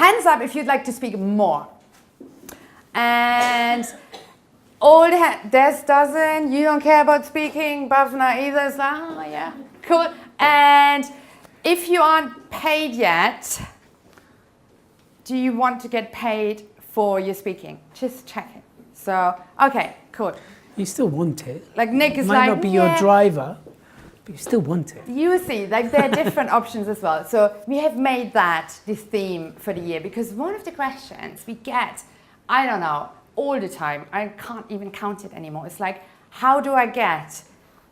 Hands up if you'd like to speak more. And all the Des doesn't, you don't care about speaking, Bhavna either, it's like, oh yeah, cool. And if you aren't paid yet, do you want to get paid for your speaking? Just check it. So, okay, cool. You still want it. Like Nick is Might not be your driver, but you still want it. You see, like there are different options as well. So we have made that this theme for the year because one of the questions we get, I don't know, all the time, I can't even count it anymore. It's like, how do I get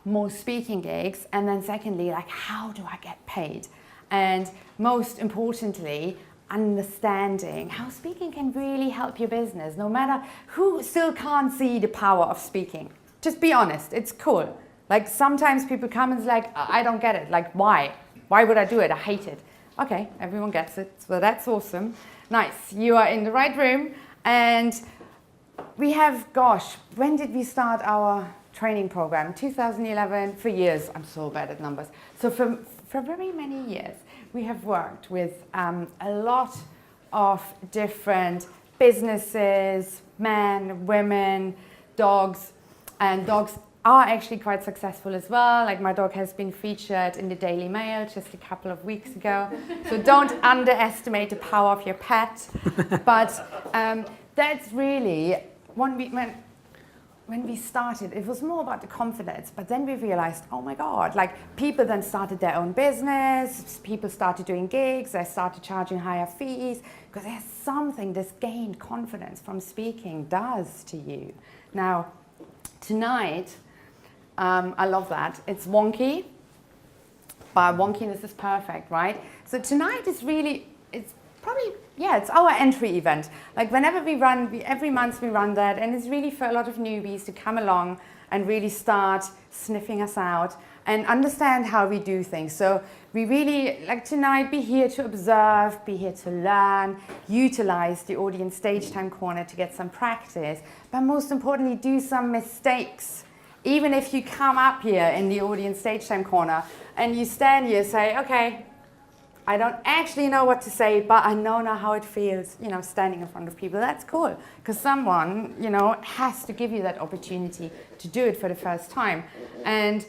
more speaking gigs? And then secondly, like, how do I get paid? And most importantly, understanding how speaking can really help your business, no matter who still can't see the power of speaking. Just be honest, it's cool. Like sometimes people come and it's like, I don't get it. Like, why? Why would I do it? I hate it. Okay, everyone gets it. So that's awesome. Nice, you are in the right room. And we have, gosh, when did we start our training program? 2011, for years. I'm so bad at numbers. So for very many years, we have worked with a lot of different businesses, men, women, dogs, and dogs are actually quite successful as well. Like my dog has been featured in the Daily Mail just a couple of weeks ago. So don't underestimate the power of your pet. But that's really, when we started, it was more about the confidence, but then we realized, oh my God, like people then started their own business, people started doing gigs, they started charging higher fees, because there's something this gained confidence from speaking does to you. Now, tonight, I love that. It's wonky, but wonkiness is perfect, right? So tonight is really, it's probably, yeah, it's our entry event. Like whenever we run, every month we run that, and it's really for a lot of newbies to come along and really start sniffing us out and understand how we do things. So we really, like tonight, be here to observe, be here to learn, utilize the audience stage time corner to get some practice, but most importantly, do some mistakes. Even if you come up here in the audience stage time corner and you stand here and say, okay, I don't actually know what to say, but I know now how it feels, you know, standing in front of people. That's cool, because someone, you know, has to give you that opportunity to do it for the first time. And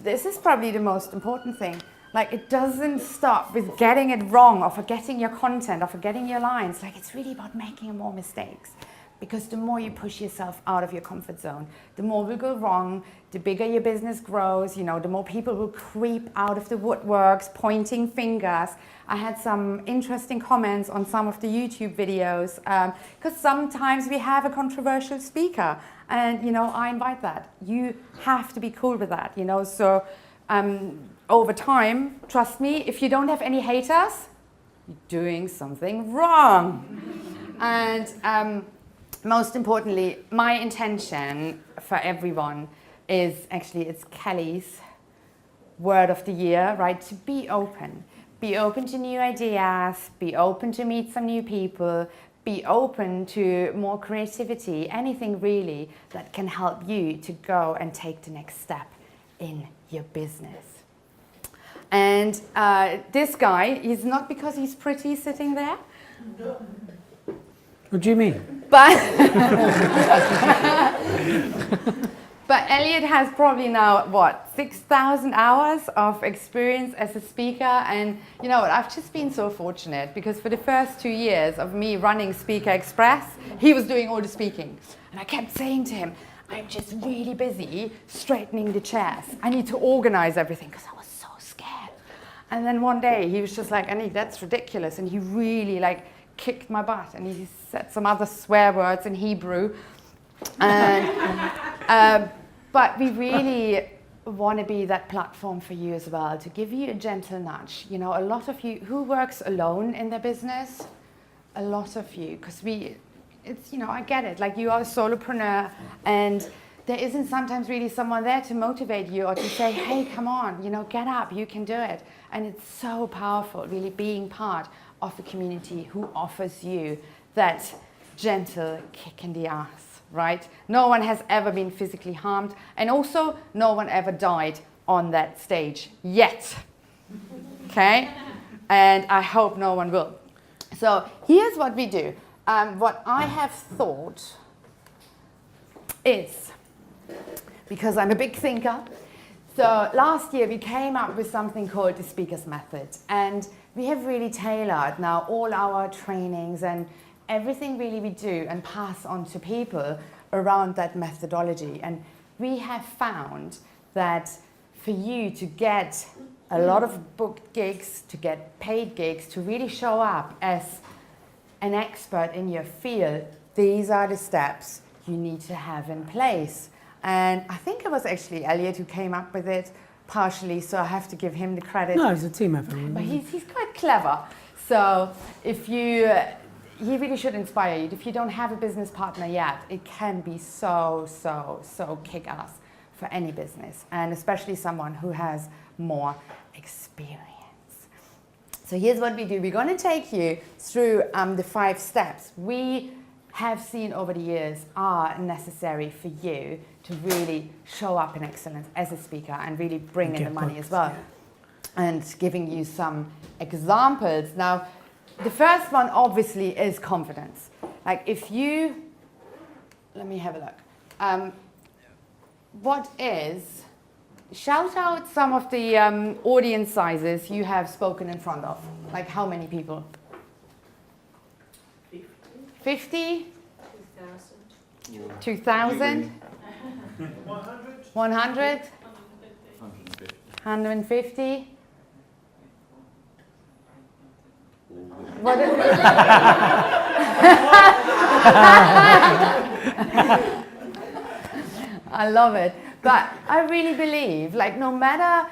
this is probably the most important thing. Like, it doesn't stop with getting it wrong or forgetting your content or forgetting your lines. Like, it's really about making more mistakes. Because the more you push yourself out of your comfort zone, the more will go wrong, the bigger your business grows, you know, the more people will creep out of the woodworks, pointing fingers. I had some interesting comments on some of the YouTube videos, because sometimes we have a controversial speaker, and, you know, I invite that. You have to be cool with that, you know, so over time, trust me, if you don't have any haters, you're doing something wrong. And most importantly, my intention for everyone is actually, it's Kelly's word of the year, right? To be open. Be open to new ideas, be open to meet some new people, be open to more creativity, anything really that can help you to go and take the next step in your business. And this guy, he's not because he's pretty sitting there. What do you mean? But Elliot has probably now, what, 6,000 hours of experience as a speaker. And you know what, I've just been so fortunate because for the first 2 years of me running Speaker Express, he was doing all the speaking. And I kept saying to him, I'm just really busy straightening the chairs. I need to organize everything because I was so scared. And then one day he was just like, Annik, that's ridiculous. And he really like kicked my butt, and he said some other swear words in Hebrew. And, but we really want to be that platform for you as well, to give you a gentle nudge. You know, a lot of you who works alone in their business, a lot of you, because it's, you know, I get it, like you are a solopreneur, and there isn't sometimes really someone there to motivate you or to say, hey, come on, you know, get up, you can do it. And it's so powerful, really being part of a community who offers you that gentle kick in the ass, right? No one has ever been physically harmed, and also no one ever died on that stage yet, okay? And I hope no one will. So here's what we do. What I have thought is, because I'm a big thinker, so last year we came up with something called the Speaker's Method, and we have really tailored now all our trainings and everything really we do and pass on to people around that methodology. And we have found that for you to get a lot of booked gigs, to get paid gigs, to really show up as an expert in your field, these are the steps you need to have in place. And I think it was actually Elliot who came up with it partially, so I have to give him the credit. No, it's a team effort. But he's quite clever. So if you, he really should inspire you. If you don't have a business partner yet, it can be so kick-ass for any business, and especially someone who has more experience. So here's what we do. We're going to take you through the 5 steps we have seen over the years are necessary for you to really show up in excellence as a speaker and really bring in the money as well. And giving you some examples. Now, the first one obviously is confidence. Like if you, let me have a look. What is, shout out some of the audience sizes you have spoken in front of. Like how many people? 50? 2,000? 2,000? 100? 100? 150? What is it? I love it. But I really believe, like, no matter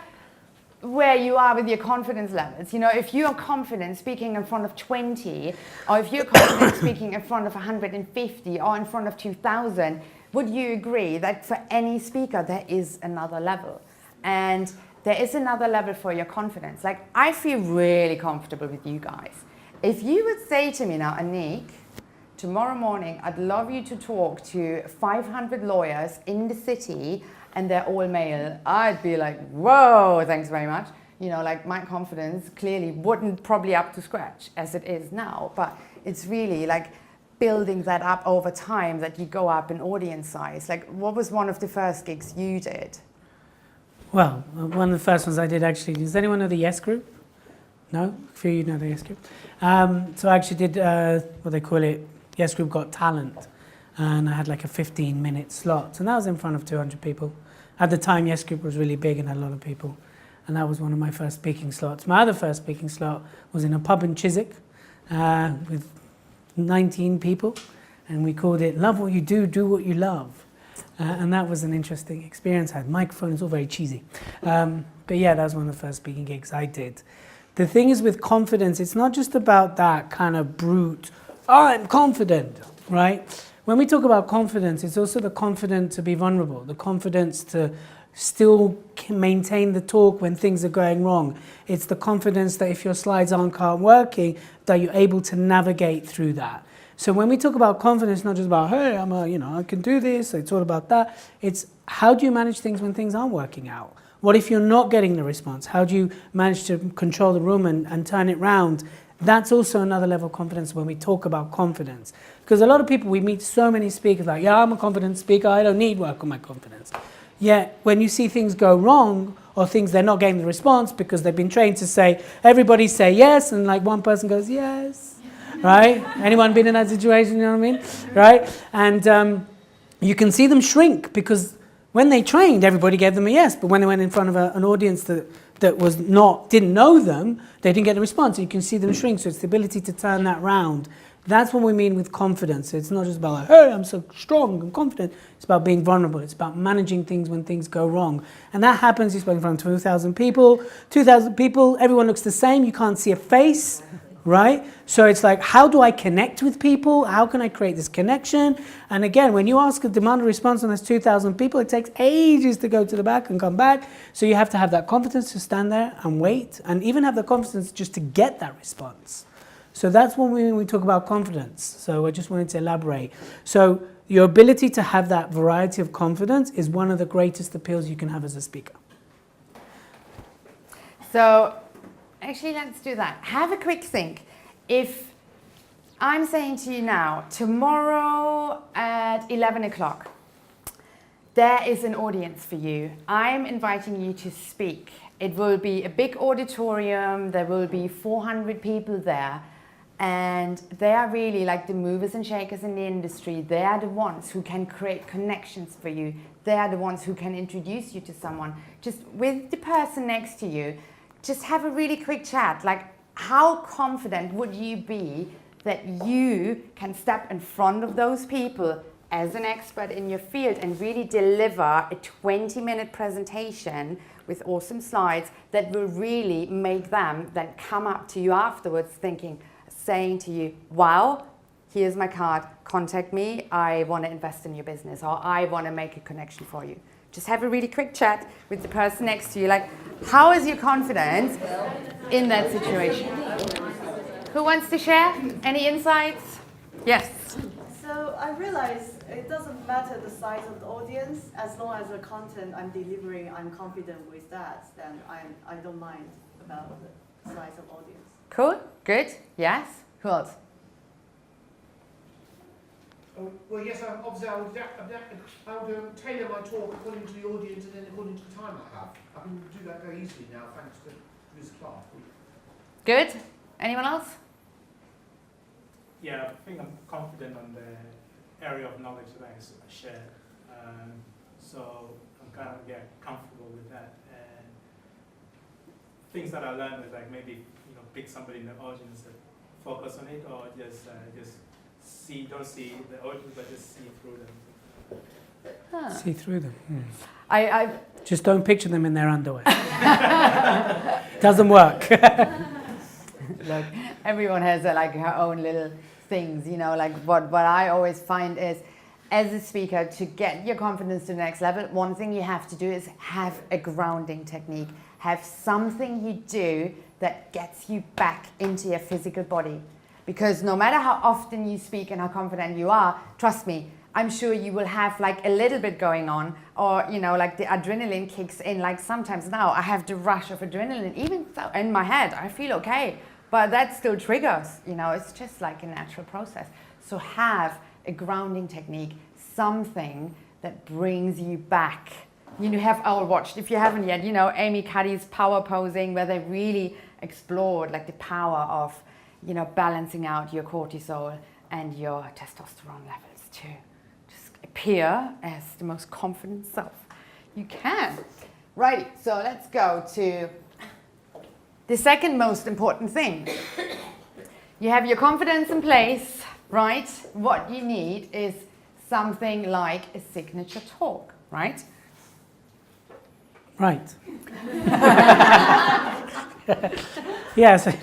where you are with your confidence levels, you know, if you are confident speaking in front of 20, or if you're confident speaking in front of 150, or in front of 2,000, would you agree that for any speaker there is another level? And there is another level for your confidence. Like, I feel really comfortable with you guys. If you would say to me now, Annik, tomorrow morning I'd love you to talk to 500 lawyers in the city and they're all male, I'd be like, whoa, thanks very much. You know, like my confidence clearly wouldn't probably up to scratch as it is now, but it's really like building that up over time that you go up in audience size. Like, what was one of the first gigs you did? Well, one of the first ones I did actually, does anyone know the Yes Group? No? A few of you know the Yes Group. So I actually did what they call it, Yes Group Got Talent. And I had like a 15-minute slot. And that was in front of 200 people. At the time, Yes Group was really big and had a lot of people. And that was one of my first speaking slots. My other first speaking slot was in a pub in Chiswick with 19 people. And we called it Love What You Do, Do What You Love. And that was an interesting experience. I had microphone, it's all very cheesy. But yeah, that was one of the first speaking gigs I did. The thing is with confidence, it's not just about that kind of brute, I'm confident, right? When we talk about confidence, it's also the confidence to be vulnerable, the confidence to still maintain the talk when things are going wrong. It's the confidence that if your slides aren't working, that you're able to navigate through that. So when we talk about confidence, not just about, hey, I can do this, it's all about that. It's how do you manage things when things aren't working out? What if you're not getting the response? How do you manage to control the room and turn it round? That's also another level of confidence when we talk about confidence. Because a lot of people, we meet so many speakers like, yeah, I'm a confident speaker, I don't need work on my confidence. Yet when you see things go wrong or things they're not getting the response because they've been trained to say, everybody say yes, and like one person goes, yes, right? Anyone been in that situation, you know what I mean? Right? And you can see them shrink because when they trained, everybody gave them a yes, but when they went in front of an audience that was didn't know them, they didn't get the response. So you can see them shrink. So it's the ability to turn that round. That's what we mean with confidence. It's not just about like, hey, I'm so strong and confident. It's about being vulnerable. It's about managing things when things go wrong. And that happens, you spoke in front of 2,000 people. 2,000 people, everyone looks the same. You can't see a face, right? So it's like, how do I connect with people? How can I create this connection? And again, when you ask a demand and response on those 2,000 people, it takes ages to go to the back and come back. So you have to have that confidence to stand there and wait, and even have the confidence just to get that response. So that's what we mean when we talk about confidence. So I just wanted to elaborate. So your ability to have that variety of confidence is one of the greatest appeals you can have as a speaker. So actually, let's do that. Have a quick think. If I'm saying to you now, tomorrow at 11 o'clock, there is an audience for you. I'm inviting you to speak. It will be a big auditorium. There will be 400 people there. And they are really like the movers and shakers in the industry. They are the ones who can create connections for you. They are the ones who can introduce you to someone. Just with the person next to you, just have a really quick chat. Like, how confident would you be that you can step in front of those people as an expert in your field and really deliver a 20-minute presentation with awesome slides that will really make them then come up to you afterwards saying to you, wow, here's my card, contact me, I want to invest in your business, or I want to make a connection for you. Just have a really quick chat with the person next to you. Like, how is your confidence in that situation? Who wants to share? Any insights? Yes. So I realize it doesn't matter the size of the audience, as long as the content I'm delivering, I'm confident with that, then I don't mind about the size of audience. Cool, good, yes. Who else? Well, yes, obviously I would tailor my talk according to the audience and then according to the time I have. I can do that very easily now, thanks to this class. Good. Anyone else? Yeah, I think I'm confident on the area of knowledge that I share. So I'm kind of comfortable with that. And things that I learned is like maybe pick somebody in the audience and focus on it, or just don't see the audience, but just see through them. Huh. See through them. I just don't picture them in their underwear. Doesn't work. Look, everyone has her own little things, like what I always find is, as a speaker, to get your confidence to the next level, one thing you have to do is have a grounding technique. Have something you do that gets you back into your physical body. Because no matter how often you speak and how confident you are, trust me, I'm sure you will have a little bit going on, or the adrenaline kicks in. Like sometimes now I have the rush of adrenaline, even though in my head I feel okay, but that still triggers. It's just like a natural process. So have a grounding technique, something that brings you back. You have all watched, if you haven't yet, Amy Cuddy's power posing, where they really explored the power of balancing out your cortisol and your testosterone levels to just appear as the most confident self you can. Right, so let's go to the second most important thing. You have your confidence in place, right? What you need is something like a signature talk, right? Right. Yes,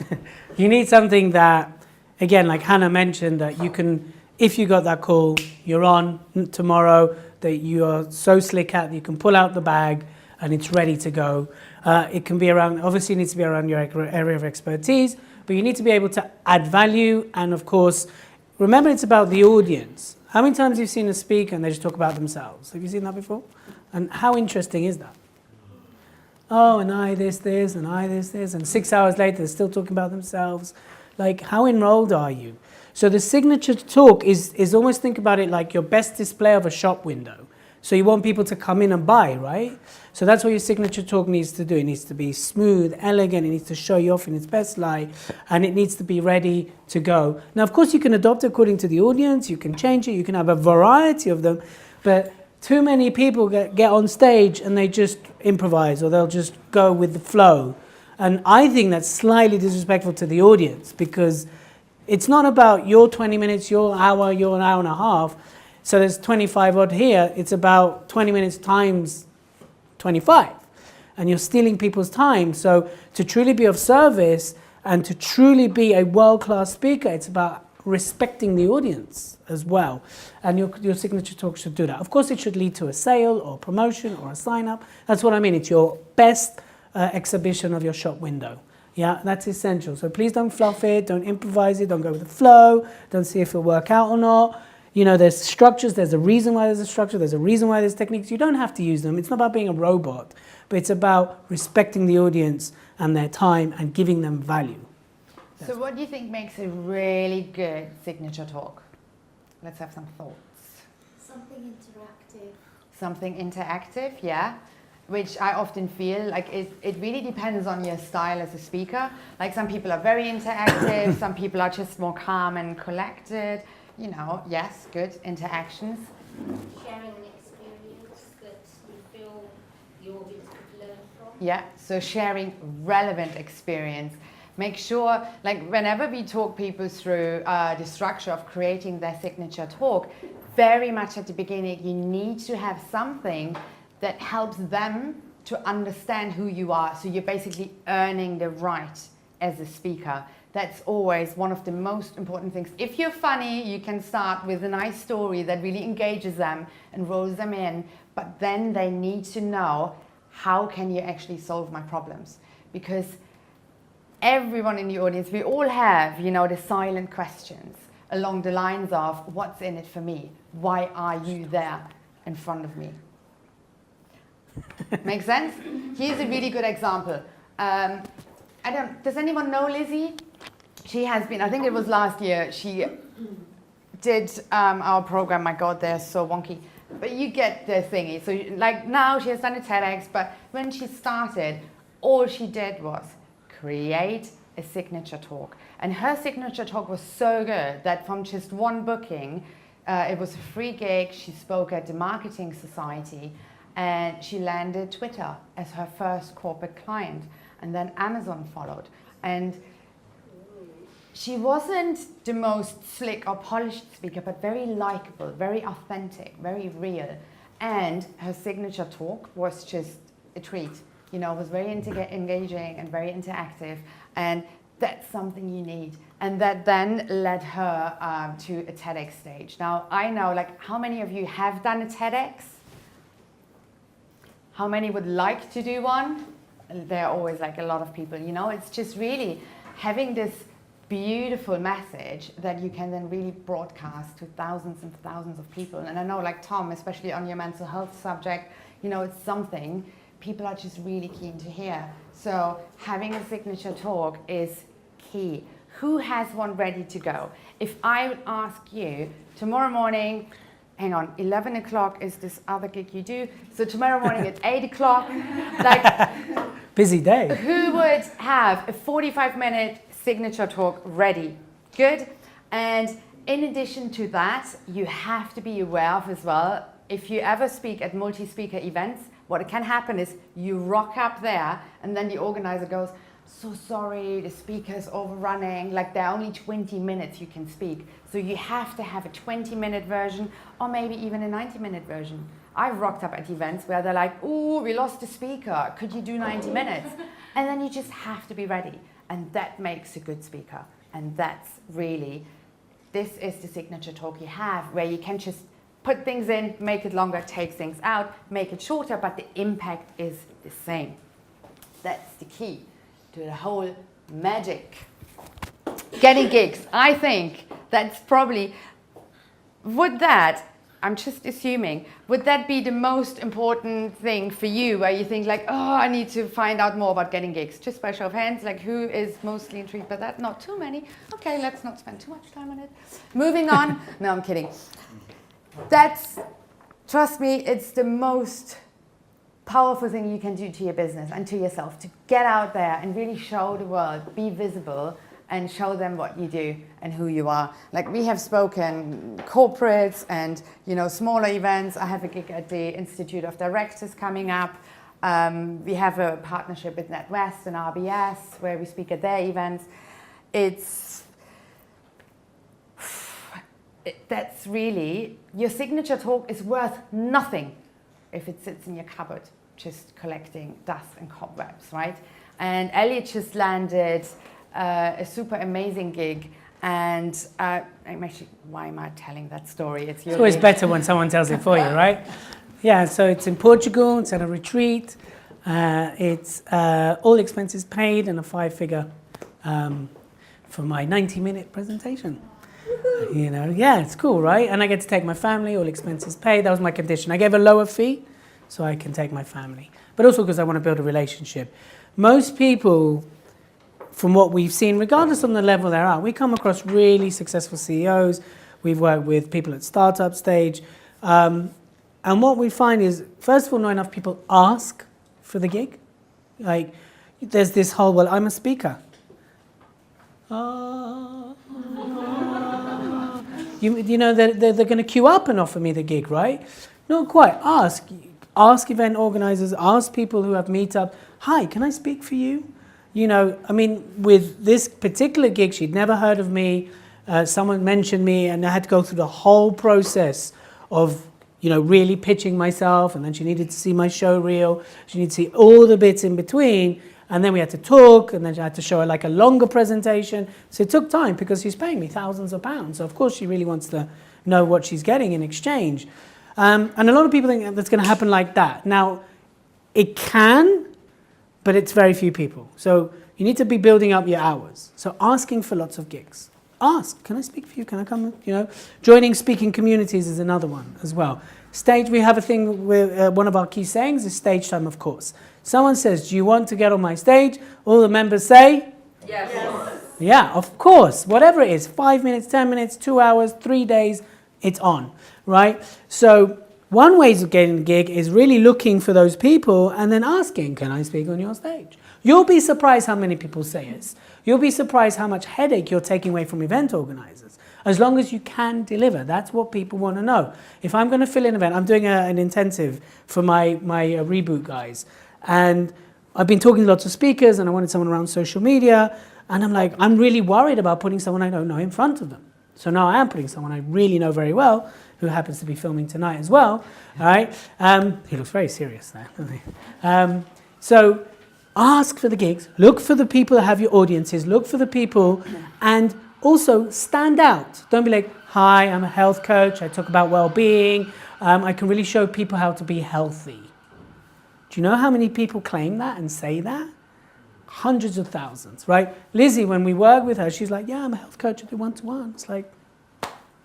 you need something that, again, like Hannah mentioned, that you can, if you got that call, you're on tomorrow, that you are so slick at, you can pull out the bag and it's ready to go. It can be around, obviously it needs to be around your area of expertise, but you need to be able to add value. And of course, remember, it's about the audience. How many times have you seen a speaker and they just talk about themselves? Have you seen that before? And how interesting is that? Oh, and I this, and I this, and 6 hours later they're still talking about themselves. Like, how enrolled are you? So the signature talk is almost, think about it like your best display of a shop window. So you want people to come in and buy, right? So that's what your signature talk needs to do. It needs to be smooth, elegant, it needs to show you off in its best light, and it needs to be ready to go. Now, of course, you can adopt it according to the audience, you can change it, you can have a variety of them, but too many people get on stage and they just improvise, or they'll just go with the flow. And I think that's slightly disrespectful to the audience, because it's not about your 20 minutes, your hour and a half. So there's 25 odd here. It's about 20 minutes times 25. And you're stealing people's time. So to truly be of service and to truly be a world-class speaker, it's about respecting the audience as well. And your signature talk should do that. Of course, it should lead to a sale or promotion or a sign-up. That's what I mean. It's your best exhibition of your shop window. Yeah, that's essential. So please don't fluff it, don't improvise it, don't go with the flow, don't see if it'll work out or not. There's structures, there's a reason why there's a structure, there's a reason why there's techniques. You don't have to use them. It's not about being a robot, but it's about respecting the audience and their time and giving them value. So what do you think makes a really good signature talk? Let's have some thoughts. Something interactive. Something interactive, yeah. Which I often feel like it really depends on your style as a speaker. Like some people are very interactive, some people are just more calm and collected. You know, yes, good interactions. Sharing an experience that you feel the audience could learn from. Yeah, so sharing relevant experience. Make sure, like whenever we talk people through the structure of creating their signature talk, very much at the beginning, you need to have something that helps them to understand who you are. So you're basically earning the right as a speaker. That's always one of the most important things. If you're funny, you can start with a nice story that really engages them and rolls them in, but then they need to know, how can you actually solve my problems? Because everyone in the audience, we all have, you know, the silent questions along the lines of, what's in it for me? Why are you there in front of me? Make sense? Here's a really good example. Does anyone know Lizzie? She has been, I think it was last year, she did our program. My God, they're so wonky. But you get the thingy. So like now she has done a TEDx, but when she started, all she did was create a signature talk. And her signature talk was so good that from just one booking, it was a free gig. She spoke at the Marketing Society and she landed Twitter as her first corporate client. And then Amazon followed. And she wasn't the most slick or polished speaker, but very likable, very authentic, very real. And her signature talk was just a treat. You know, it was very engaging and very interactive. And that's something you need. And that then led her to a TEDx stage. Now, I know, like, how many of you have done a TEDx? How many would like to do one? There are always like a lot of people, you know, it's just really having this beautiful message that you can then really broadcast to thousands and thousands of people. And I know, like Tom, especially on your mental health subject, you know, it's something people are just really keen to hear. So having a signature talk is key. Who has one ready to go? If I would ask you tomorrow morning, hang on, 11 o'clock is this other gig you do. So tomorrow morning at 8 o'clock, like, busy day. who would have a 45-minute signature talk ready? Good. And in addition to that, you have to be aware of as well, if you ever speak at multi-speaker events, what can happen is you rock up there and then the organizer goes, so sorry, the speaker's overrunning, like there are only 20 minutes you can speak. So you have to have a 20-minute version or maybe even a 90-minute version. I've rocked up at events where they're like, ooh, we lost the speaker, could you do 90 minutes? And then you just have to be ready. And that makes a good speaker. And that's really, this is the signature talk you have, where you can just put things in, make it longer, take things out, make it shorter, but the impact is the same. That's the key to the whole magic. Getting gigs, I think that's probably, I'm just assuming, would that be the most important thing for you, where you think like, oh, I need to find out more about getting gigs? Just by show of hands, like who is mostly intrigued by that? Not too many. Okay, let's not spend too much time on it. Moving on. No, I'm kidding. Trust me, it's the most powerful thing you can do to your business and to yourself, to get out there and really show the world, be visible, and show them what you do and who you are. Like we have spoken corporates and, you know, smaller events. I have a gig at the Institute of Directors coming up. We have a partnership with NatWest and RBS where we speak at their events. That's really, your signature talk is worth nothing if it sits in your cupboard, just collecting dust and cobwebs, right? And Elliot just landed a super amazing gig. And actually, why am I telling that story? It's always better when someone tells it for you, right? Yeah, so it's in Portugal, it's at a retreat. It's all expenses paid and a 5-figure for my 90-minute presentation. You know, yeah, it's cool, right? And I get to take my family, all expenses paid. That was my condition. I gave a lower fee so I can take my family. But also because I want to build a relationship. Most people from what we've seen, regardless on the level they're at, we come across really successful CEOs. We've worked with people at startup stage. And what we find is, first of all, not enough people ask for the gig. Like, there's this whole, well, I'm a speaker. You know, they're going to queue up and offer me the gig, right? Not quite. Ask event organizers, ask people who have meetup, hi, can I speak for you? You know, I mean, with this particular gig, she'd never heard of me. Someone mentioned me, and I had to go through the whole process of, you know, really pitching myself, and then she needed to see my show reel. She needed to see all the bits in between, and then we had to talk, and then I had to show her like a longer presentation. So it took time because she's paying me thousands of pounds. So of course she really wants to know what she's getting in exchange. And a lot of people think that's going to happen like that. Now, it can, but it's very few people. So you need to be building up your hours. So asking for lots of gigs. Ask, can I speak for you? Can I come? You know, joining speaking communities is another one as well. Stage, we have a thing with one of our key sayings is stage time, of course. Someone says, do you want to get on my stage? All the members say, Yes. yeah, of course. Whatever it is, 5 minutes, 10 minutes, 2 hours, 3 days, it's on, right? So one way of getting the gig is really looking for those people and then asking, can I speak on your stage? You'll be surprised how many people say yes. You'll be surprised how much headache you're taking away from event organizers. As long as you can deliver, that's what people want to know. If I'm going to fill in an event, I'm doing an intensive for my reboot guys. And I've been talking to lots of speakers, and I wanted someone around social media. And I'm like, I'm really worried about putting someone I don't know in front of them. So now I am putting someone I really know very well, who happens to be filming tonight as well. All right. He looks very serious there, doesn't he? So ask for the gigs, look for the people that have your audiences, look for the people, and also stand out. Don't be like, hi, I'm a health coach, I talk about well-being, I can really show people how to be healthy. Do you know how many people claim that and say that? Hundreds of thousands, right? Lizzie, when we work with her, she's like, yeah, I'm a health coach, I do one-to-one. It's like,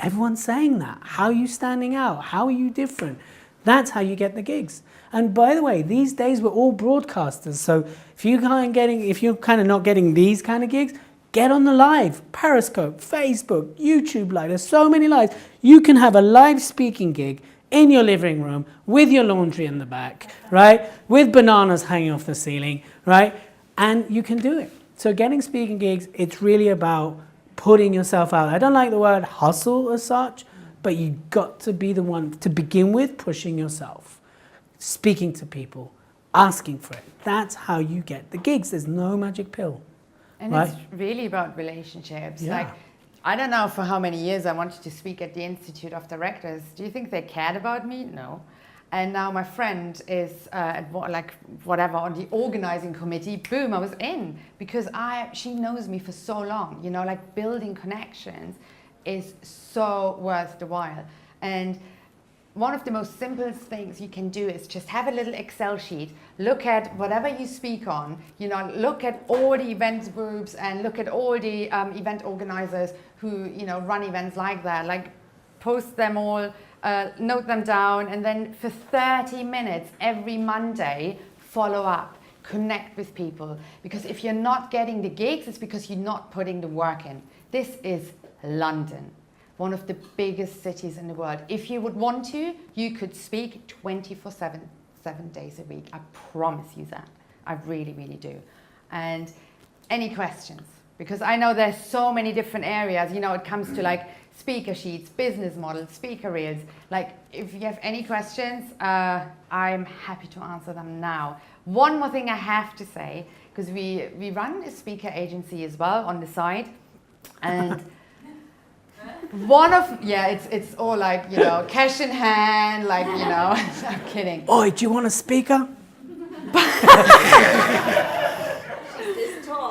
everyone's saying that. How are you standing out? How are you different? That's how you get the gigs. And by the way, these days we're all broadcasters. So if you're kind of not getting these kind of gigs, get on the live, Periscope, Facebook, YouTube Live. There's so many lives. You can have a live speaking gig in your living room with your laundry in the back, right? With bananas hanging off the ceiling, right? And you can do it. So getting speaking gigs, it's really about putting yourself out. I don't like the word hustle as such, but you've got to be the one to begin with, pushing yourself, speaking to people, asking for it. That's how you get the gigs. There's no magic pill. And right? it's really about relationships. Yeah. Like, I don't know for how many years I wanted to speak at the Institute of Directors. Do you think they cared about me? No. And now my friend is on the organizing committee. Boom, I was in because she knows me for so long. You know, like building connections is so worth the while. And one of the most simplest things you can do is just have a little Excel sheet, look at whatever you speak on, you know, look at all the event groups and look at all the event organizers who, you know, run events like that, like post them all, note them down, and then for 30 minutes every Monday, follow up, connect with people. Because if you're not getting the gigs, it's because you're not putting the work in. This is London, one of the biggest cities in the world. If you would want to, you could speak 24/7, 7 days a week. I promise you that. I really, really do. And any questions? Because I know there's so many different areas. You know, it comes to like speaker sheets, business models, speaker reels. Like, if you have any questions, I'm happy to answer them now. One more thing I have to say, because we run a speaker agency as well on the side, and it's all like, you know, cash in hand, like, you know. I'm kidding. Oi, do you want a speaker? She's this tall.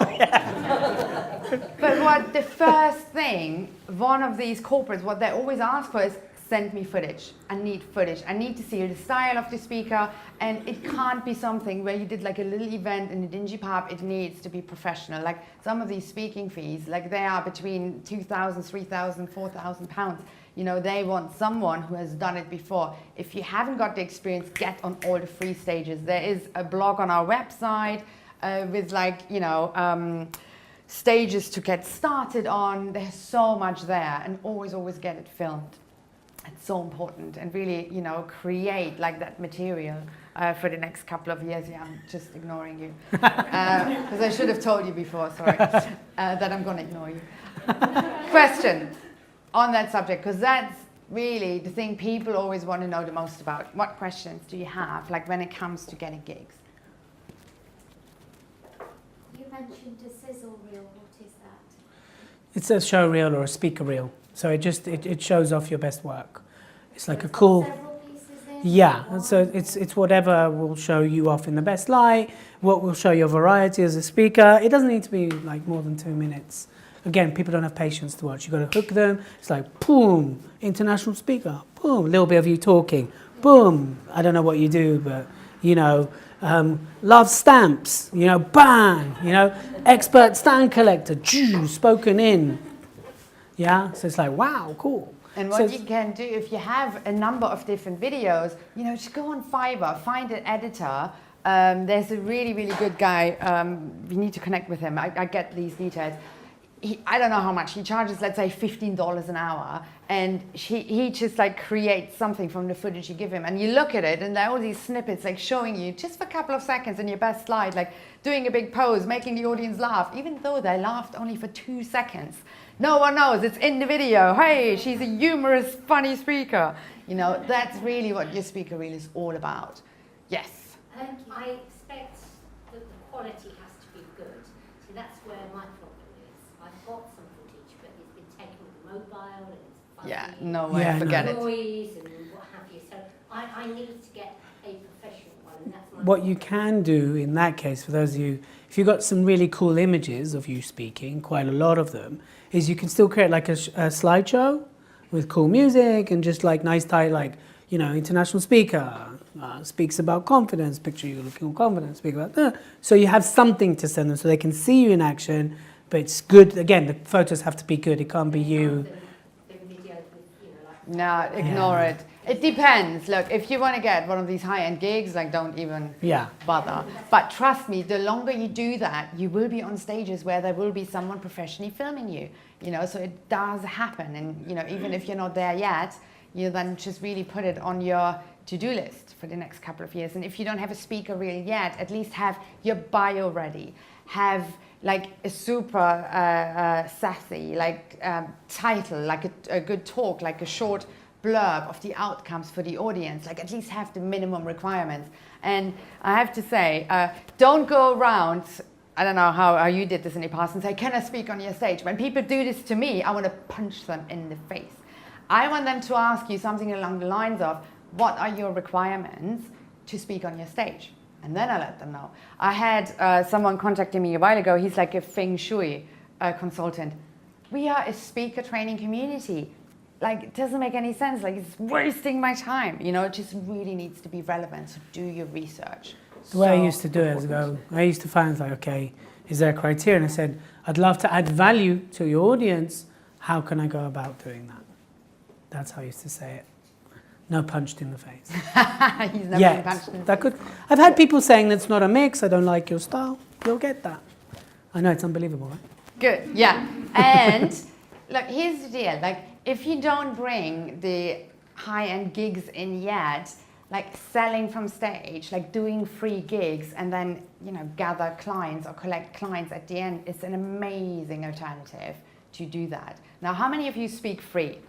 But what the first thing, one of these corporates, what they always ask for is, send me footage. I need footage. I need to see the style of the speaker, and it can't be something where you did like a little event in a dingy pub. It needs to be professional. Like some of these speaking fees, like they are between 2,000, 3,000, 4,000 pounds. You know, they want someone who has done it before. If you haven't got the experience, get on all the free stages. There is a blog on our website with like, you know, stages to get started on. There's so much there, and always get it filmed. It's so important, and really, you know, create like that material for the next couple of years. Yeah, I'm just ignoring you because I should have told you before. Sorry, that I'm going to ignore you. Question on that subject, because that's really the thing people always want to know the most about. What questions do you have, like when it comes to getting gigs? You mentioned a sizzle reel. What is that? It's a show reel or a speaker reel. So it shows off your best work. It's like So a cool. several pieces in? Yeah, One? and so it's whatever will show you off in the best light, what will show your variety as a speaker. It doesn't need to be like more than 2 minutes. Again, people don't have patience to watch. You've got to hook them. It's like, boom, international speaker, boom, a little bit of you talking, boom. I don't know what you do, but, you know, love stamps, you know, bang, you know, expert stamp collector, spoken in. Yeah, so it's like, wow, cool. And what you can do, if you have a number of different videos, you know, just go on Fiverr, find an editor. There's a really good guy. You need to connect with him. I get these details. I don't know how much he charges. Let's say $15 an hour, and he just like creates something from the footage you give him. And you look at it, and there are all these snippets like showing you just for a couple of seconds in your best slide, like doing a big pose, making the audience laugh, even though they laughed only for 2 seconds. No one knows, it's in the video. Hey, she's a humorous, funny speaker. You know, that's really what your speaker reel is all about. Yes. I expect that the quality has to be good. See, that's where my problem is. I've got some footage, but it's been taken with the mobile, and it's fuzzy, Yeah, no way, Yeah, forget it. noise and what have you. So I need to get a professional one, and that's my What you can do in that case, for those of you, if you've got some really cool images of you speaking, quite a lot of them, is you can still create like a slideshow with cool music and just like nice title, like, you know, international speaker, speaks about confidence, picture you looking confident, speak about that. So you have something to send them so they can see you in action, but it's good. Again, the photos have to be good. It can't be you. the video with, you know, like No, ignore it. It depends. Look, if you want to get one of these high-end gigs, like don't even bother. But trust me, the longer you do that, you will be on stages where there will be someone professionally filming you. You know, so it does happen. And, you know, even if you're not there yet, you then just really put it on your to-do list for the next couple of years. And if you don't have a speaker reel yet, at least have your bio ready. Have like a super sassy like title, like a good talk, like a short blurb of the outcomes for the audience, like at least have the minimum requirements. And I have to say, don't go around, I don't know how you did this in the past, and say, can I speak on your stage? When people do this to me, I want to punch them in the face. I want them to ask you something along the lines of, what are your requirements to speak on your stage? And then I let them know. I had someone contacting me a while ago. He's like a feng shui consultant. We are a speaker training community. Like, it doesn't make any sense. Like, it's wasting my time. You know, it just really needs to be relevant. So do your research. The way I used to do it is I used to find like, okay, is there a criteria? And I said, I'd love to add value to your audience. How can I go about doing that? That's how I used to say it. No punched in the face. He's never been punched in the face. I've had people saying that's not a mix, I don't like your style. You'll get that. I know, it's unbelievable, right? Good, yeah. And look, here's the deal. Like, if you don't bring the high-end gigs in yet, like selling from stage, like doing free gigs and then, you know, gather clients or collect clients at the end, it's an amazing alternative to do that. Now, how many of you speak free?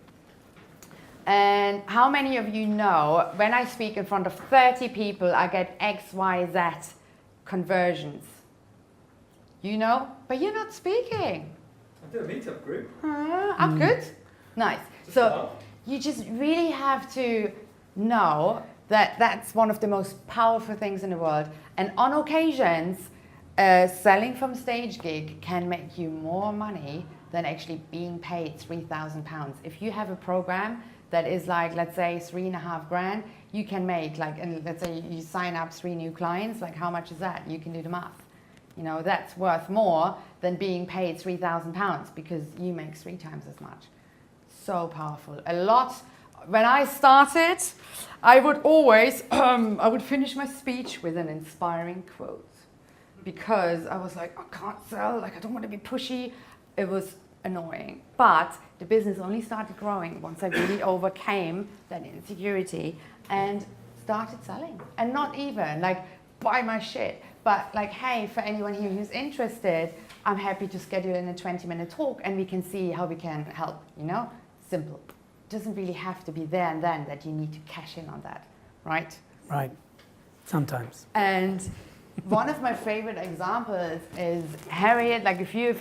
And how many of you know when I speak in front of 30 people, I get X, Y, Z conversions? You know, but you're not speaking. I do a meetup group. I'm good. Nice. So you just really have to know that that's one of the most powerful things in the world. And on occasions, selling from stage gig can make you more money than actually being paid £3,000. If you have a program that is like, let's say, $3.5 grand, you can make like, and let's say you sign up 3 new clients, like how much is that? You can do the math. You know, that's worth more than being paid £3,000 because you make 3 times as much. So powerful. A lot. When I started, I would always, I would finish my speech with an inspiring quote. because I was like, I can't sell, like I don't want to be pushy. It was annoying. But the business only started growing once I really overcame that insecurity and started selling. And not even like buy my shit, but like, hey, for anyone here who's interested, I'm happy to schedule in a 20-minute talk and we can see how we can help, you know? Simple. It doesn't really have to be there and then that you need to cash in on that, right? Right. Sometimes. And one of my favorite examples is Harriet. Like if you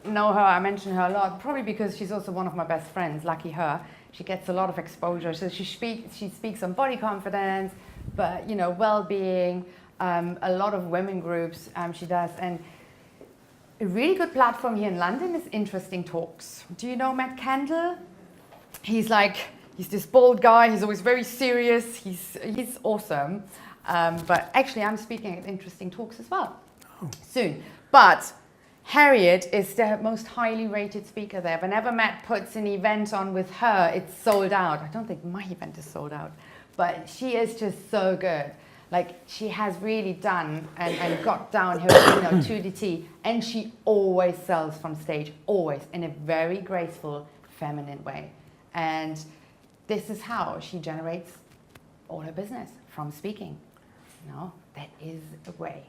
know her, I mention her a lot, probably because she's also one of my best friends, lucky her. She gets a lot of exposure. So she speaks on body confidence, but you know, well-being, a lot of women groups she does. And a really good platform here in London is Interesting Talks. Do you know Matt Kendall? He's this bald guy. He's always very serious. He's awesome. But actually, I'm speaking at Interesting Talks as well soon. But Harriet is the most highly rated speaker there. Whenever Matt puts an event on with her, it's sold out. I don't think my event is sold out, but she is just so good. Like she has really done and got down her, to the T, and she always sells from stage, always in a very graceful, feminine way. And this is how she generates all her business, from speaking. That is a way.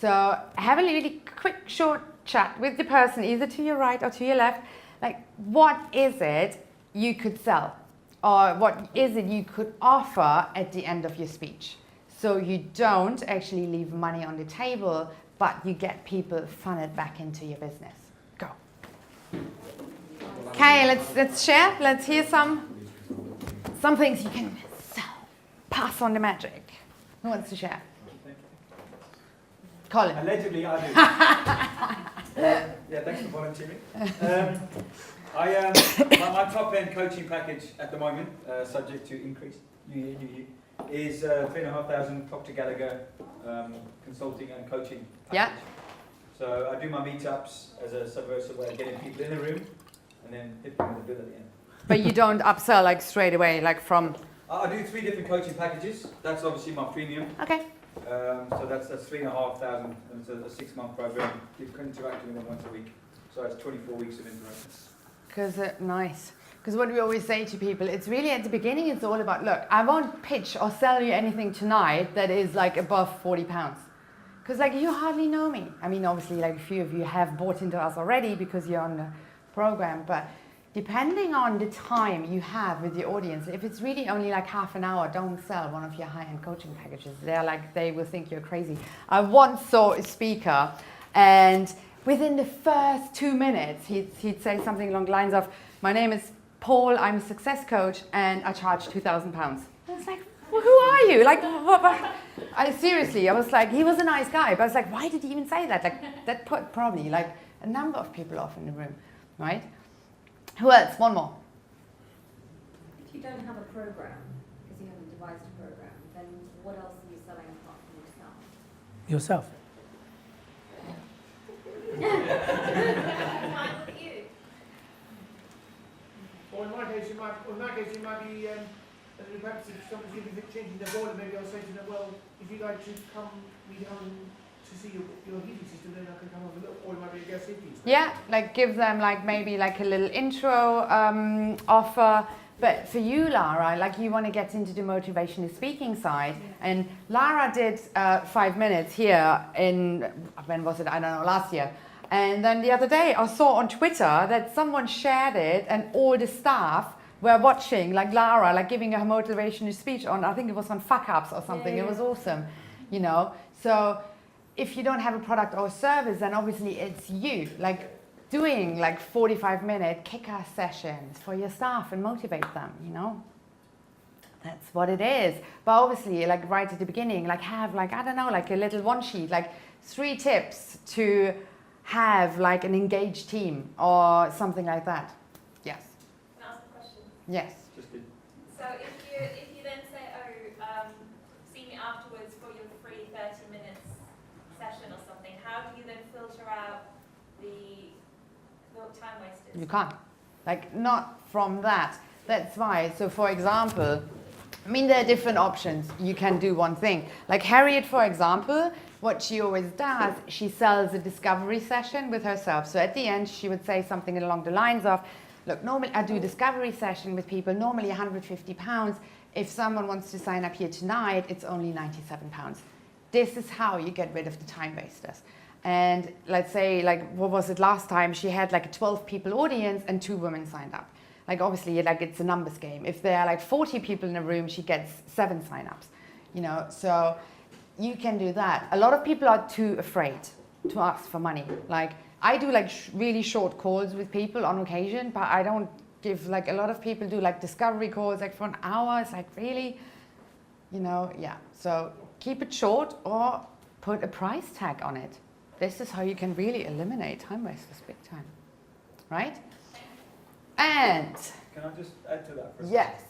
So have a really quick, short chat with the person, either to your right or to your left. Like, what is it you could sell? Or what is it you could offer at the end of your speech? So you don't actually leave money on the table, but you get people funneled back into your business. Go. Okay, let's share. Let's hear some things you can sell. Pass on the magic. Who wants to share? Colin. Allegedly, I do. Yeah, thanks for volunteering. My top end coaching package at the moment, subject to increase, is 3,500 Procter Gallagher consulting and coaching package. Yeah. So I do my meetups as a subversive way of getting people in the room and then hit them with the bill at the end. But you don't upsell like straight away, like from... I do 3 different coaching packages. That's obviously my premium. Okay. So that's 3,500, and it's a 6-month program. You're interacting with them once a week. So it's 24 weeks of interaction. Nice. Because what we always say to people, it's really at the beginning, it's all about, look, I won't pitch or sell you anything tonight that is like above £40. Because like you hardly know me. I mean, obviously like a few of you have bought into us already because you're on the program, but depending on the time you have with the audience, if it's really only like half an hour, don't sell one of your high-end coaching packages. They will think you're crazy. I once saw a speaker, and within the first 2 minutes, he'd say something along the lines of, my name is Paul, I'm a success coach, and I charge £2,000. I was like, well, who are you? Like, seriously, I was like, he was a nice guy, but I was like, why did he even say that? Like, that put probably like a number of people off in the room, right? Who else? One more. If you don't have a program, because you haven't devised a program, then what else are you selling apart from yourself? Yourself. Or in my case, you might be, perhaps if somebody's going to be changing their boiler, maybe I'll say to them, well, if you'd like to come, we come to see your heating system, then I can come have a look, or it might be a gas heating system. Yeah, like give them like maybe like a little intro offer. But for you, Lara, like you want to get into the motivational speaking side, and Lara did 5 minutes here in, when was it? I don't know, last year. And then the other day I saw on Twitter that someone shared it and all the staff were watching like Lara, like giving a motivational speech on, I think it was on fuck ups or something. Yeah. It was awesome, you know. So if you don't have a product or a service, then obviously it's you, like doing like 45-minute kick-ass sessions for your staff and motivate them, you know. That's what it is. But obviously, like right at the beginning, like have like, I don't know, like a little one sheet, like 3 tips to have like an engaged team or something like that. Yes. Can I ask a question? Yes. So if you then say, see me afterwards for your free 30 minutes session or something, how do you then filter out the time wasters? You can't. Like not from that. That's why. So for example, I mean, there are different options. You can do one thing. Like Harriet, for example, what she always does, she sells a discovery session with herself. So at the end, she would say something along the lines of, look, normally I do a discovery session with people, normally £150. If someone wants to sign up here tonight, it's only £97. This is how you get rid of the time wasters. And let's say, like, what was it last time? She had like a 12 people audience and 2 women signed up. Like, obviously, like, it's a numbers game. If there are like 40 people in a room, she gets 7 signups, you know? So you can do that. A lot of people are too afraid to ask for money. Like, I do like really short calls with people on occasion, but I don't give, like, a lot of people do like discovery calls like for an hour. It's like, really, you know? Yeah. So keep it short or put a price tag on it. This is how you can really eliminate time wasters big time, right? And Can I just add to that for a second? yes,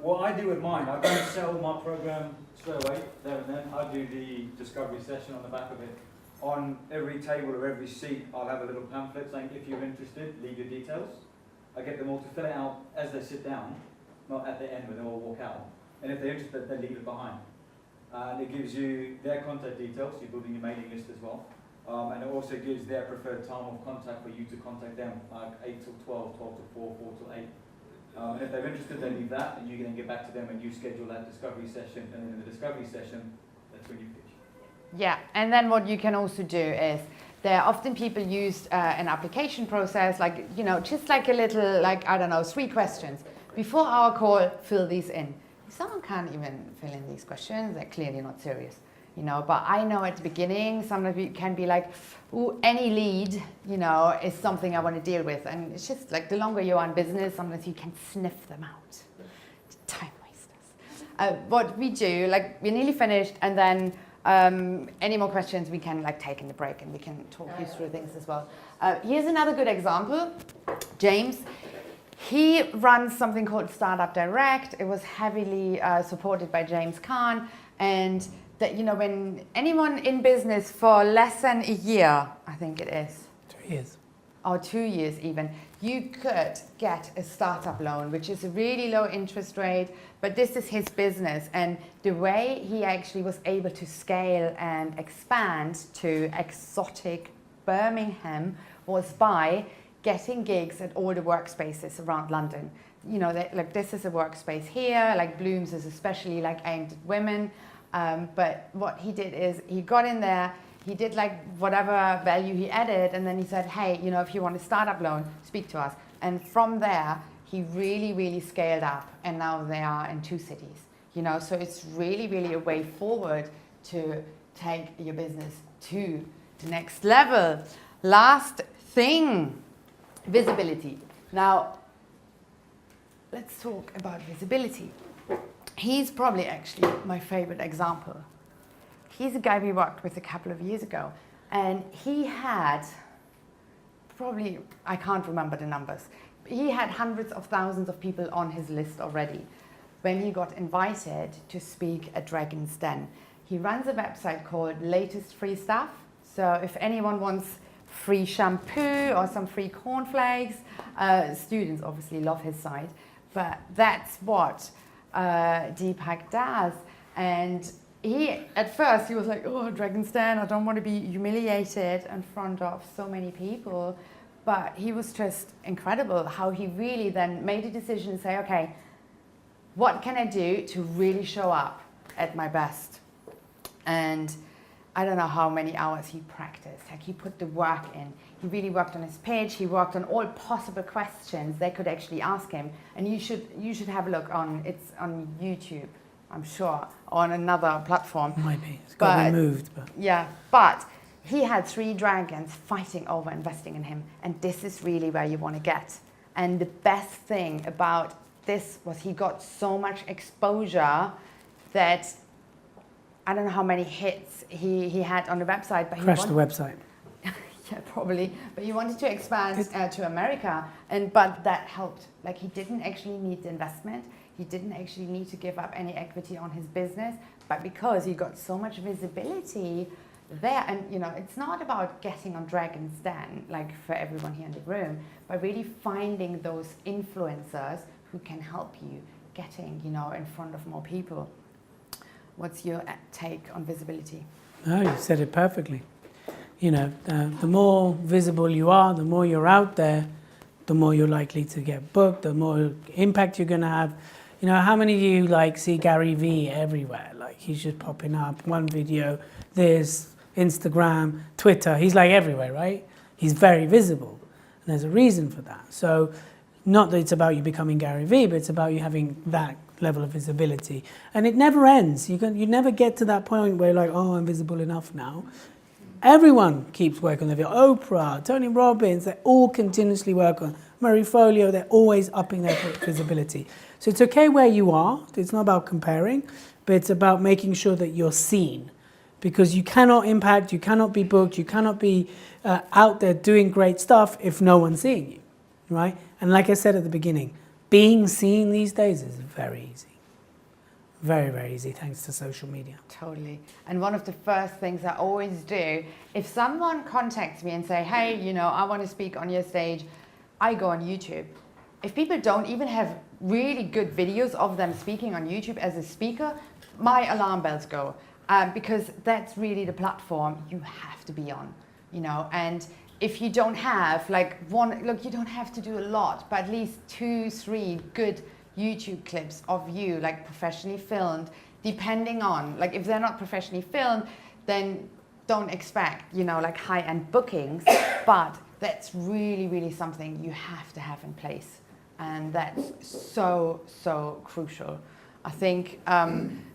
What I do with mine, I don't sell my program straight away, there and then. I do the discovery session on the back of it. On every table or every seat, I'll have a little pamphlet saying, if you're interested, leave your details. I get them all to fill it out as they sit down, not at the end when they all walk out. And if they're interested, they leave it behind. And it gives you their contact details, you're building your mailing list as well. And it also gives their preferred time of contact for you to contact them, like 8 till 12, 12 till 4, 4 till 8. And if they're interested, they leave that, and you can then get back to them and you schedule that discovery session. And then in the discovery session, that's when you pitch. yeah. And then what you can also do is, there are often people use an application process, like, you know, just like a little, like, I don't know, 3 questions. Before our call, fill these in. If someone can't even fill in these questions, they're clearly not serious. You know, but I know at the beginning, some of you can be like, ooh, any lead, you know, is something I want to deal with. And it's just like, the longer you're in business, sometimes you can sniff them out. Time wasters. What we do, like, we're nearly finished, and then any more questions we can like take in the break, and we can talk you through things as well. Here's another good example. James, he runs something called Startup Direct. It was heavily supported by James Kahn, and that, you know, when anyone in business for less than a year, I think it is. 2 years. Or 2 years even, you could get a startup loan, which is a really low interest rate, but this is his business. And the way he actually was able to scale and expand to exotic Birmingham was by getting gigs at all the workspaces around London. You know, like, this is a workspace here, like Bloom's is especially like aimed at women. But what he did is he got in there, he did like whatever value he added, and then he said, hey, you know, if you want a startup loan, speak to us. And from there, he really, really scaled up, and now they are in 2 cities. You know, so it's really, really a way forward to take your business to the next level. Last thing, visibility. Now, let's talk about visibility. He's probably actually my favorite example. He's a guy we worked with a couple of years ago, and he had probably, I can't remember the numbers, he had hundreds of thousands of people on his list already when he got invited to speak at Dragon's Den. He runs a website called Latest Free Stuff. So if anyone wants free shampoo or some free cornflakes, students obviously love his site, but that's what Deepak does. And at first he was like, oh, Dragon's Den, I don't want to be humiliated in front of so many people. But he was just incredible how he really then made a decision to say, okay, what can I do to really show up at my best? And I don't know how many hours he practiced. Like, he put the work in. He really worked on his pitch. He worked on all possible questions they could actually ask him. And you should have a look on, it's on YouTube, I'm sure, on another platform. Might be. It's got removed. But. Yeah, but he had 3 dragons fighting over investing in him. And this is really where you want to get. And the best thing about this was he got so much exposure that I don't know how many hits he had on the website. But crashed the website. Yeah, probably. But he wanted to expand to America, but that helped. Like, he didn't actually need the investment. He didn't actually need to give up any equity on his business, but because he got so much visibility there, and you know, it's not about getting on Dragon's Den, like for everyone here in the room, but really finding those influencers who can help you getting, you know, in front of more people. What's your take on visibility? No, you said it perfectly. You know, the more visible you are, the more you're out there, the more you're likely to get booked, the more impact you're going to have. You know, how many of you like see Gary Vee everywhere? Like he's just popping up, one video, this, Instagram, Twitter, he's like everywhere, right? He's very visible. And there's a reason for that. So not that it's about you becoming Gary Vee, but it's about you having that level of visibility. And it never ends. You never get to that point where you're like, oh, I'm visible enough now. Everyone keeps working on their video. Oprah, Tony Robbins, they all continuously work on. Marie Folio, they're always upping their visibility. So it's okay where you are. It's not about comparing, but it's about making sure that you're seen. Because you cannot impact, you cannot be booked, you cannot be out there doing great stuff if no one's seeing you, right? And like I said at the beginning, being seen these days is very easy. Very, very easy, thanks to social media. Totally. And one of the first things I always do, if someone contacts me and say, hey, you know, I want to speak on your stage, I go on YouTube. If people don't even have really good videos of them speaking on YouTube as a speaker, my alarm bells go. Because that's really the platform you have to be on, you know. And if you don't have like you don't have to do a lot, but at least 2, 3 good YouTube clips of you, like professionally filmed, depending on, like if they're not professionally filmed, then don't expect, you know, like high-end bookings, but that's really, really something you have to have in place. And that's so, so crucial. I think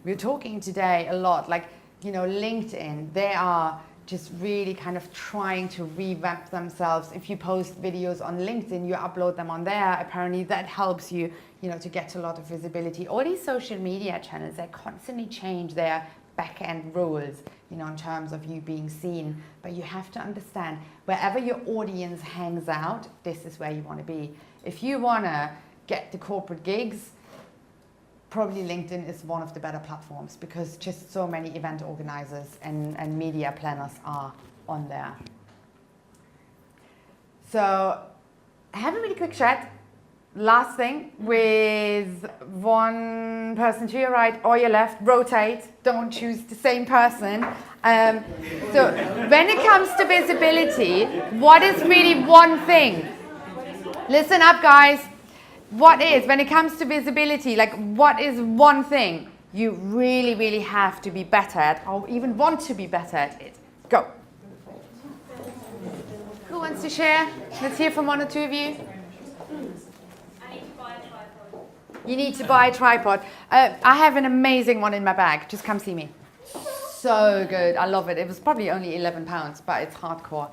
we're talking today a lot, like, you know, LinkedIn, they are just really kind of trying to revamp themselves. If you post videos on LinkedIn, you upload them on there. Apparently that helps you, you know, to get a lot of visibility. All these social media channels, they constantly change their back-end rules, you know, in terms of you being seen. But you have to understand, wherever your audience hangs out, this is where you want to be. If you want to get the corporate gigs, probably LinkedIn is one of the better platforms because just so many event organizers and media planners are on there. So have a really quick chat. Last thing, with one person to your right or your left, rotate, don't choose the same person. So when it comes to visibility, what is really one thing? Listen up, guys. What is, when it comes to visibility, like what is one thing you really, really have to be better at or even want to be better at it? Go. Who wants to share? Let's hear from 1 or 2 of you. I need to buy a tripod. You need to buy a tripod. I have an amazing one in my bag. Just come see me. So good. I love it. It was probably only £11, but it's hardcore.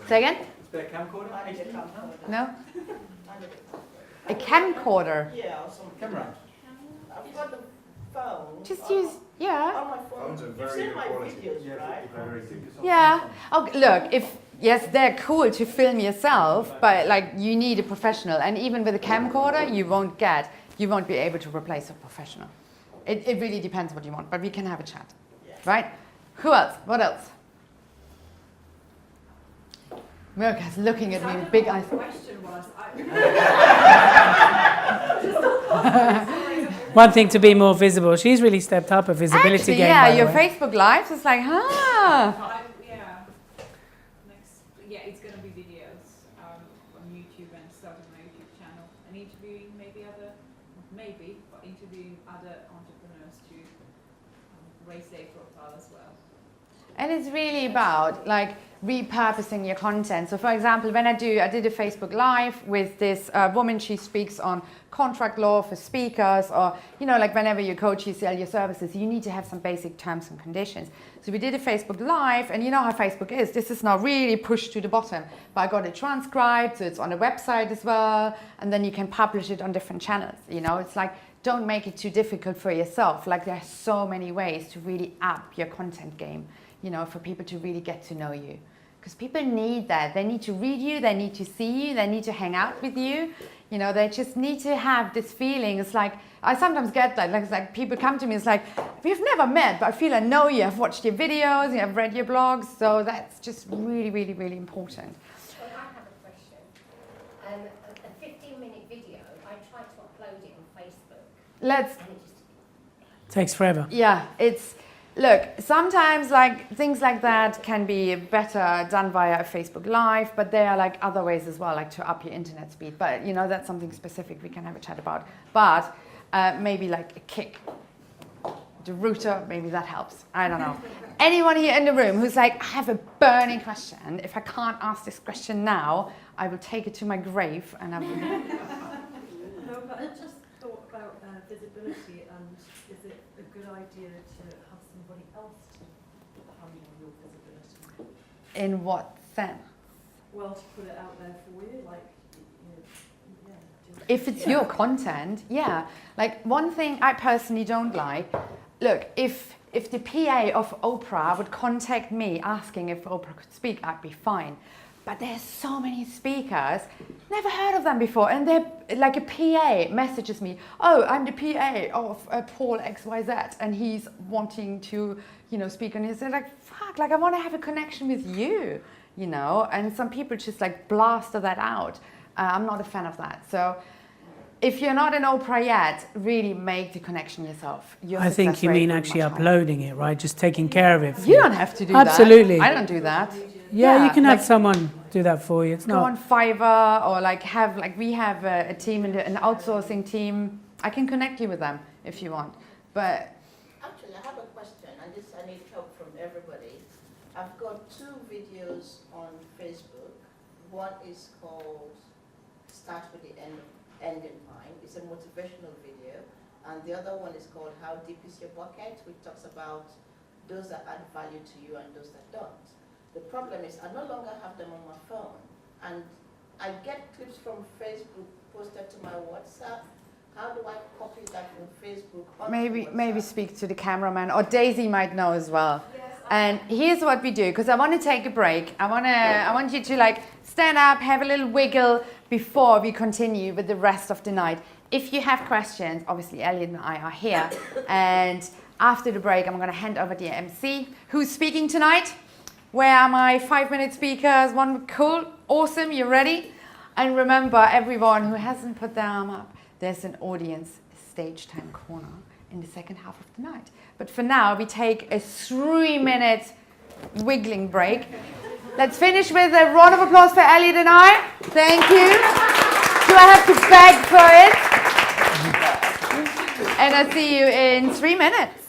Say again? Spare camcorder? No? A camcorder? Yeah, or some Camera. I've got the phone. Just use, yeah. On my phone. Phones are You've very seen good my quality. videos, right? Yeah. Oh, look, yes, they're cool to film yourself, but like you need a professional. And even with a camcorder, you won't be able to replace a professional. It really depends what you want, but we can have a chat. Yeah. Right? Who else? What else? Mirka's looking at me with big eyes. Question was, One thing to be more visible. She's really stepped up her visibility Actually, game. yeah, by the your way. Facebook Lives is like, It's going to be videos on YouTube and starting my YouTube channel and interviewing interviewing other entrepreneurs to raise their profile as well. And it's really about like repurposing your content. So for example, when I did a Facebook Live with this woman, she speaks on contract law for speakers, or, you know, like whenever you coach, you sell your services, you need to have some basic terms and conditions. So we did a Facebook Live, and you know how Facebook is. This is now really pushed to the bottom, but I got it transcribed, so it's on a website as well, and then you can publish it on different channels. You know, it's like, don't make it too difficult for yourself. Like, there are so many ways to really up your content game, you know, for people to really get to know you. Because people need that. They need to read you, they need to see you, they need to hang out with you. You know, they just need to have this feeling. It's like, I sometimes get that, it's like people come to me, it's like, we've never met, but I feel I know you. I've watched your videos, I've read your blogs. So that's just really, really, really important. Well, I have a question. A 15-minute video, I tried to upload it on Facebook. Let's, And it just Takes forever. yeah, look, sometimes like things like that can be better done via a Facebook Live, but there are like other ways as well, like to up your internet speed. But you know, that's something specific we can have a chat about. But maybe like a kick, the router, maybe that helps. I don't know. Anyone here in the room who's like, I have a burning question. If I can't ask this question now, I will take it to my grave and I will. No, but I just thought about visibility, and is it a good idea to have somebody else to handle your visibility? In what sense? Well, to put it out there for you, like, if it's your content, yeah. Like one thing I personally don't like, look, if the PA of Oprah would contact me asking if Oprah could speak, I'd be fine. But there's so many speakers, never heard of them before, and they're like a PA messages me, oh, I'm the PA of Paul XYZ, and he's wanting to, you know, speak, and he's like, fuck, like I want to have a connection with you, you know, and some people just like blaster that out. I'm not a fan of that. So if you're not an Oprah yet, really make the connection yourself. I think you mean actually uploading it, right? Just taking care of it. You don't have to do that. Absolutely. I don't do that. Yeah, you can have someone do that for you. It's go on Fiverr, or like have, like we have a team, an outsourcing team. I can connect you with them if you want. But actually, I have a question, and this I need help from everybody. I've got 2 videos on Facebook. One is called Start with the End in Mind. It's a motivational video, and the other one is called How Deep is Your Bucket, which talks about those that add value to you and those that don't. The problem is I no longer have them on my phone, and I get clips from Facebook posted to my WhatsApp. How do I copy that from Facebook onto WhatsApp? maybe speak to the cameraman, or Daisy might know as well. Yes, and here's what we do, because I want to take a break. I want you to like stand up, have a little wiggle before we continue with the rest of the night. If you have questions, obviously Elliot and I are here, and after the break, I'm going to hand over to the MC. Who's speaking tonight? Where are my 5-minute speakers? One, cool, awesome, you ready? And remember, everyone who hasn't put their arm up, there's an audience stage time corner in the second half of the night. But for now, we take a 3-minute wiggling break. Let's finish with a round of applause for Elliot and I. Thank you. Do I have to beg for it? And I'll see you in 3 minutes.